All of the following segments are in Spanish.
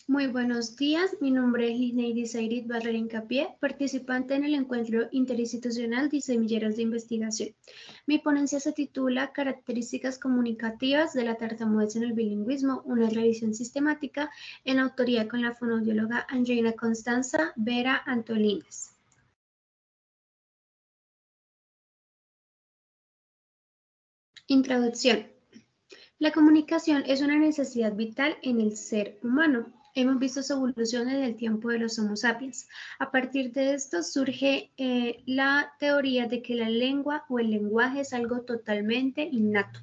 Muy buenos días, mi nombre es Lisneidy Sairit Barrera Hincapié, participante en el encuentro interinstitucional de semilleros de investigación. Mi ponencia se titula Características comunicativas de la tartamudez en el bilingüismo, una revisión sistemática, en autoría con la fonoaudióloga Andreina Constanza Vera Antolines. Introducción. La comunicación es una necesidad vital en el ser humano. Hemos visto su evolución desde el tiempo de los Homo sapiens. A partir de esto surge la teoría de que la lengua o el lenguaje es algo totalmente innato.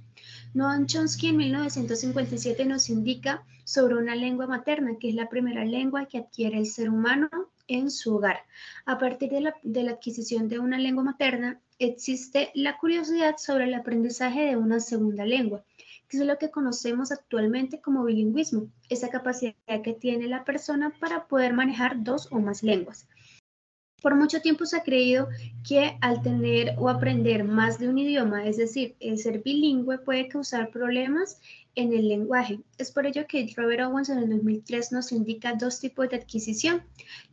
Noam Chomsky en 1957 nos indica sobre una lengua materna, que es la primera lengua que adquiere el ser humano en su hogar. A partir de la adquisición de una lengua materna, existe la curiosidad sobre el aprendizaje de una segunda lengua, que es lo que conocemos actualmente como bilingüismo, esa capacidad que tiene la persona para poder manejar dos o más lenguas. Por mucho tiempo se ha creído que al tener o aprender más de un idioma, es decir, el ser bilingüe, puede causar problemas en el lenguaje. Es por ello que Robert Owens en el 2003 nos indica dos tipos de adquisición: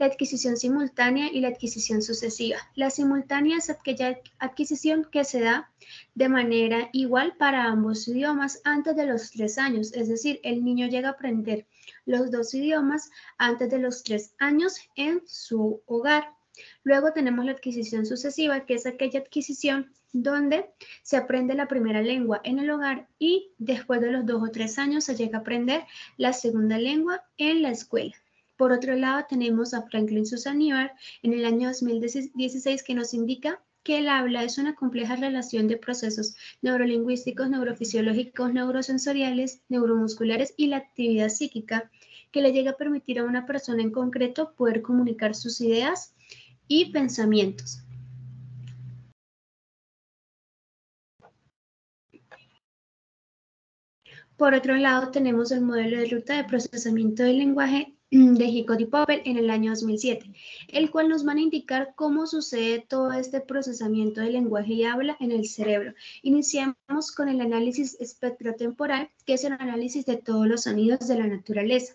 la adquisición simultánea y la adquisición sucesiva. La simultánea es aquella adquisición que se da de manera igual para ambos idiomas antes de los 3 años, es decir, el niño llega a aprender los dos idiomas antes de los 3 años en su hogar. Luego tenemos la adquisición sucesiva, que es aquella adquisición donde se aprende la primera lengua en el hogar y después de los 2 o 3 años se llega a aprender la segunda lengua en la escuela. Por otro lado, tenemos a Franklin Susanivar en el año 2016, que nos indica que el habla es una compleja relación de procesos neurolingüísticos, neurofisiológicos, neurosensoriales, neuromusculares y la actividad psíquica, que le llega a permitir a una persona en concreto poder comunicar sus ideas y pensamientos. Por otro lado, tenemos el modelo de ruta de procesamiento del lenguaje de Hicot y Popper en el año 2007, el cual nos van a indicar cómo sucede todo este procesamiento del lenguaje y habla en el cerebro. Iniciamos con el análisis espectrotemporal, que es el análisis de todos los sonidos de la naturaleza.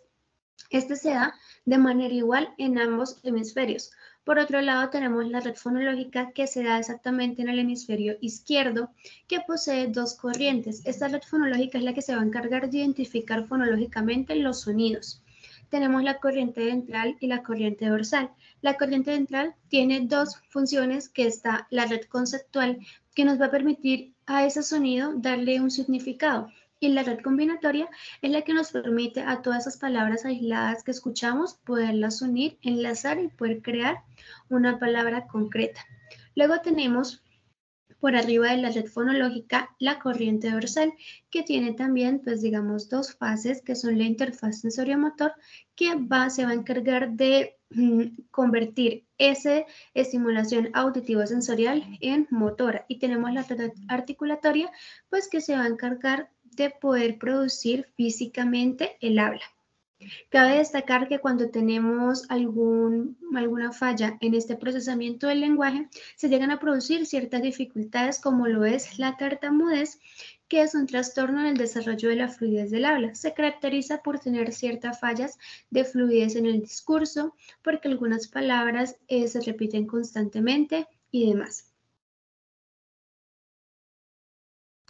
Este se da de manera igual en ambos hemisferios. Por otro lado, tenemos la red fonológica, que se da exactamente en el hemisferio izquierdo, que posee dos corrientes. Esta red fonológica es la que se va a encargar de identificar fonológicamente los sonidos. Tenemos la corriente ventral y la corriente dorsal. La corriente ventral tiene dos funciones, que está la red conceptual, que nos va a permitir a ese sonido darle un significado, y la red combinatoria es la que nos permite a todas esas palabras aisladas que escuchamos poderlas unir, enlazar y poder crear una palabra concreta. Luego tenemos por arriba de la red fonológica la corriente dorsal, que tiene también, pues digamos, dos fases, que son la interfaz sensoriomotor, que se va a encargar de convertir esa estimulación auditivo-sensorial en motora, y tenemos la red articulatoria, pues que se va a encargar de poder producir físicamente el habla. Cabe destacar que cuando tenemos alguna falla en este procesamiento del lenguaje, se llegan a producir ciertas dificultades, como lo es la tartamudez, que es un trastorno en el desarrollo de la fluidez del habla. Se caracteriza por tener ciertas fallas de fluidez en el discurso, porque algunas palabras se repiten constantemente y demás.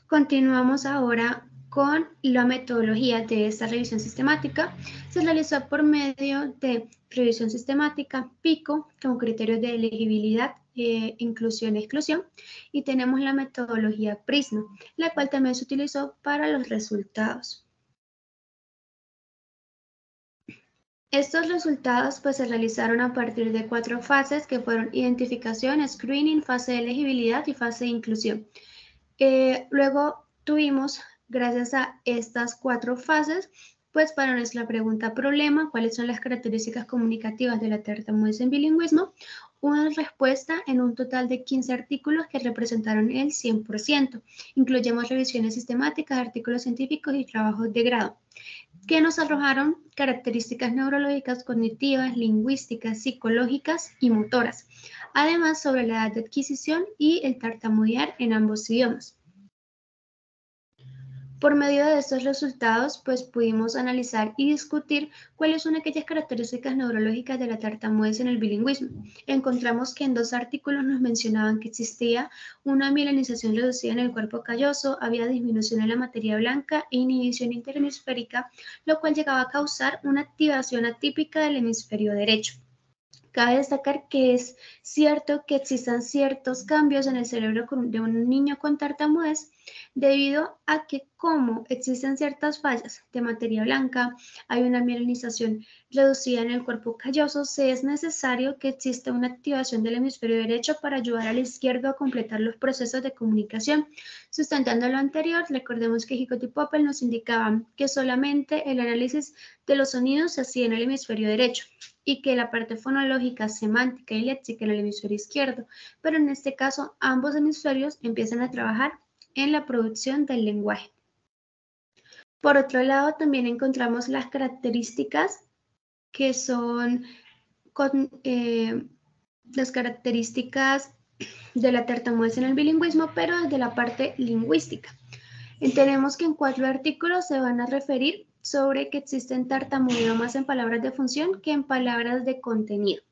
Continuamos ahora con la metodología de esta revisión sistemática. Se realizó por medio de revisión sistemática PICO, con criterios de elegibilidad, inclusión y exclusión, y tenemos la metodología PRISMA, la cual también se utilizó para los resultados. Estos resultados pues se realizaron a partir de 4 fases, que fueron identificación, screening, fase de elegibilidad y fase de inclusión. Luego tuvimos, gracias a estas 4 fases, pues para nuestra pregunta problema, ¿cuáles son las características comunicativas de la tartamudez en bilingüismo?, una respuesta en un total de 15 artículos que representaron el 100%. Incluyemos revisiones sistemáticas, artículos científicos y trabajos de grado, que nos arrojaron características neurológicas, cognitivas, lingüísticas, psicológicas y motoras. Además, sobre la edad de adquisición y el tartamudear en ambos idiomas. Por medio de estos resultados, pues pudimos analizar y discutir cuáles son aquellas características neurológicas de la tartamudez en el bilingüismo. Encontramos que en 2 artículos nos mencionaban que existía una mielinización reducida en el cuerpo calloso, había disminución en la materia blanca e inhibición interhemisférica, lo cual llegaba a causar una activación atípica del hemisferio derecho. Cabe destacar que es cierto que existan ciertos cambios en el cerebro de un niño con tartamudez debido a que como existen ciertas fallas de materia blanca, hay una mielinización reducida en el cuerpo calloso, se es necesario que exista una activación del hemisferio derecho para ayudar al izquierdo a completar los procesos de comunicación. Sustentando lo anterior, recordemos que Hicot y Poppel nos indicaban que solamente el análisis de los sonidos se hacía en el hemisferio derecho y que la parte fonológica, semántica y léxica en el hemisferio izquierdo, pero en este caso ambos hemisferios empiezan a trabajar en la producción del lenguaje. Por otro lado, también encontramos las características que son las características de la tartamudez en el bilingüismo, pero desde la parte lingüística. Tenemos que en 4 artículos se van a referir sobre que existen tartamudeo más en palabras de función que en palabras de contenido.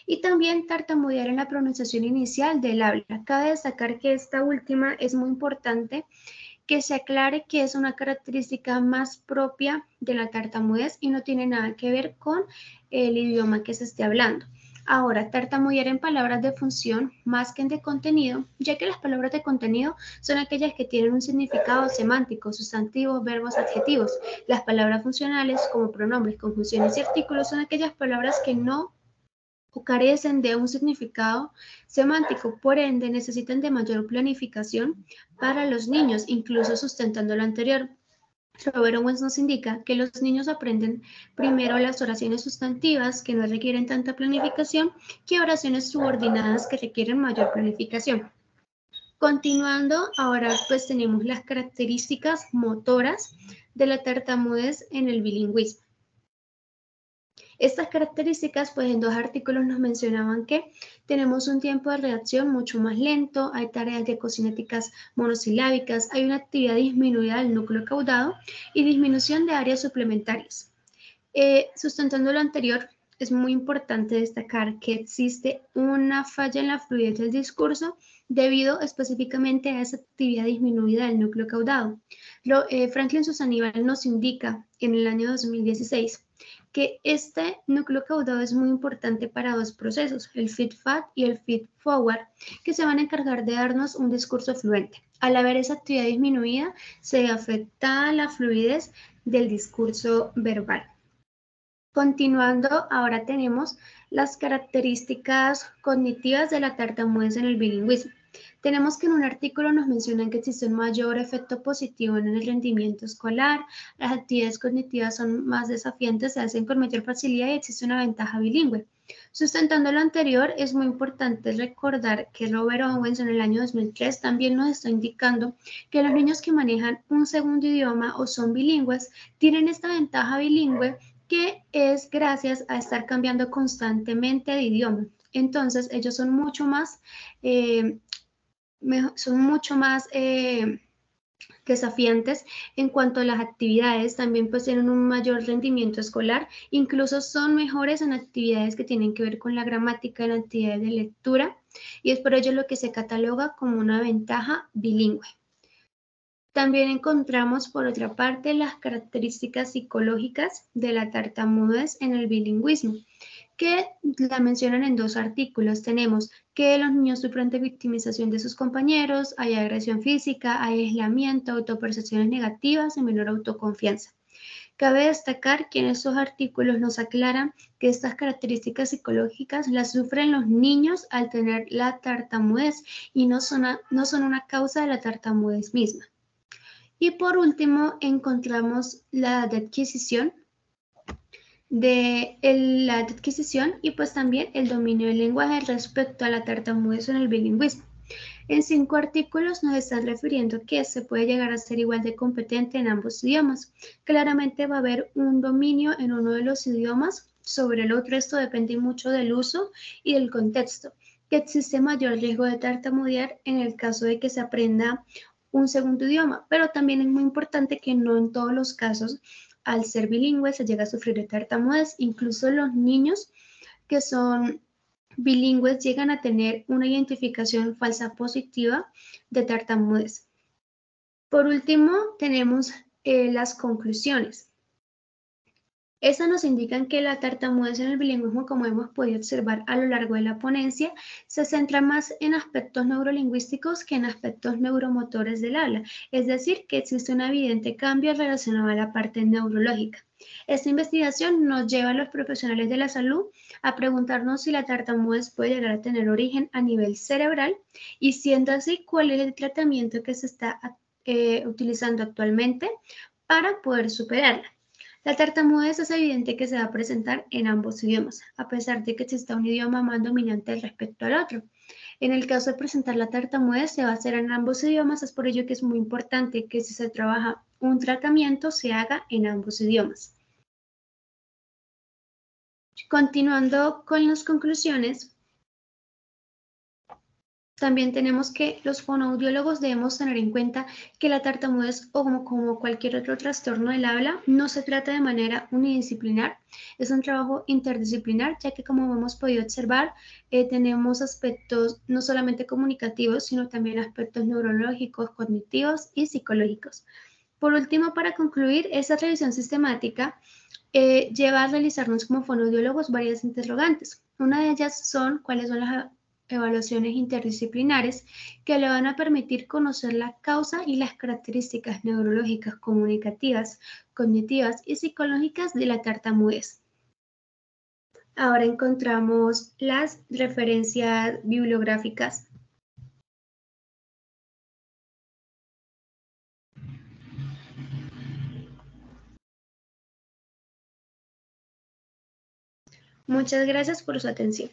Y también tartamudear en la pronunciación inicial del habla. Cabe destacar que esta última es muy importante que se aclare que es una característica más propia de la tartamudez y no tiene nada que ver con el idioma que se esté hablando. Ahora, tartamudear en palabras de función más que en de contenido, ya que las palabras de contenido son aquellas que tienen un significado semántico, sustantivos, verbos, adjetivos. Las palabras funcionales, como pronombres, conjunciones y artículos, son aquellas palabras que no o carecen de un significado semántico, por ende necesitan de mayor planificación para los niños, incluso sustentando lo anterior. Robert Owens nos indica que los niños aprenden primero las oraciones sustantivas que no requieren tanta planificación que oraciones subordinadas que requieren mayor planificación. Continuando, ahora pues tenemos las características motoras de la tartamudez en el bilingüismo. Estas características, pues en 2 artículos nos mencionaban que tenemos un tiempo de reacción mucho más lento, hay tareas diacocinéticas monosilábicas, hay una actividad disminuida del núcleo caudado y disminución de áreas suplementarias. Sustentando lo anterior, es muy importante destacar que existe una falla en la fluidez del discurso debido específicamente a esa actividad disminuida del núcleo caudado. Franklin Susaníbal nos indica en el año 2016 que este núcleo caudado es muy importante para 2 procesos, el feed-fat y el feed-forward, que se van a encargar de darnos un discurso fluente. Al haber esa actividad disminuida, se afecta la fluidez del discurso verbal. Continuando, ahora tenemos las características cognitivas de la tartamudez en el bilingüismo. Tenemos que en un artículo nos mencionan que existe un mayor efecto positivo en el rendimiento escolar, las actividades cognitivas son más desafiantes, se hacen con mayor facilidad y existe una ventaja bilingüe. Sustentando lo anterior, es muy importante recordar que Robert Owens en el año 2003 también nos está indicando que los niños que manejan un segundo idioma o son bilingües tienen esta ventaja bilingüe que es gracias a estar cambiando constantemente de idioma. Entonces, ellos son mucho más desafiantes en cuanto a las actividades, también pues tienen un mayor rendimiento escolar, incluso son mejores en actividades que tienen que ver con la gramática, en actividades de lectura, y es por ello lo que se cataloga como una ventaja bilingüe. También encontramos, por otra parte, las características psicológicas de la tartamudez en el bilingüismo, que la mencionan en 2 artículos. Tenemos que los niños sufren de victimización de sus compañeros, hay agresión física, hay aislamiento, autopercepciones negativas y menor autoconfianza. Cabe destacar que en estos artículos nos aclaran que estas características psicológicas las sufren los niños al tener la tartamudez y no son una causa de la tartamudez misma. Y por último, encontramos la edad de adquisición, y pues también el dominio del lenguaje respecto a la tartamudez en el bilingüismo. En 5 artículos nos están refiriendo que se puede llegar a ser igual de competente en ambos idiomas. Claramente va a haber un dominio en uno de los idiomas sobre el otro, esto depende mucho del uso y del contexto, que existe mayor riesgo de tartamudear en el caso de que se aprenda un segundo idioma, pero también es muy importante que no en todos los casos, al ser bilingüe, se llega a sufrir de tartamudez. Incluso los niños que son bilingües llegan a tener una identificación falsa positiva de tartamudez. Por último, tenemos las conclusiones. Estas nos indican que la tartamudez en el bilingüismo, como hemos podido observar a lo largo de la ponencia, se centra más en aspectos neurolingüísticos que en aspectos neuromotores del habla, es decir, que existe un evidente cambio relacionado a la parte neurológica. Esta investigación nos lleva a los profesionales de la salud a preguntarnos si la tartamudez puede llegar a tener origen a nivel cerebral y, siendo así, cuál es el tratamiento que se está utilizando actualmente para poder superarla. La tartamudez es evidente que se va a presentar en ambos idiomas, a pesar de que exista un idioma más dominante respecto al otro. En el caso de presentar la tartamudez, se va a hacer en ambos idiomas, es por ello que es muy importante que si se trabaja un tratamiento, se haga en ambos idiomas. Continuando con las conclusiones, también tenemos que los fonoaudiólogos debemos tener en cuenta que la tartamudez, o como cualquier otro trastorno del habla, no se trata de manera unidisciplinar, es un trabajo interdisciplinar, ya que como hemos podido observar, tenemos aspectos no solamente comunicativos, sino también aspectos neurológicos, cognitivos y psicológicos. Por último, para concluir, esta revisión sistemática lleva a realizarnos como fonoaudiólogos varias interrogantes. Una de ellas son cuáles son las evaluaciones interdisciplinares que le van a permitir conocer la causa y las características neurológicas, comunicativas, cognitivas y psicológicas de la tartamudez. Ahora encontramos las referencias bibliográficas. Muchas gracias por su atención.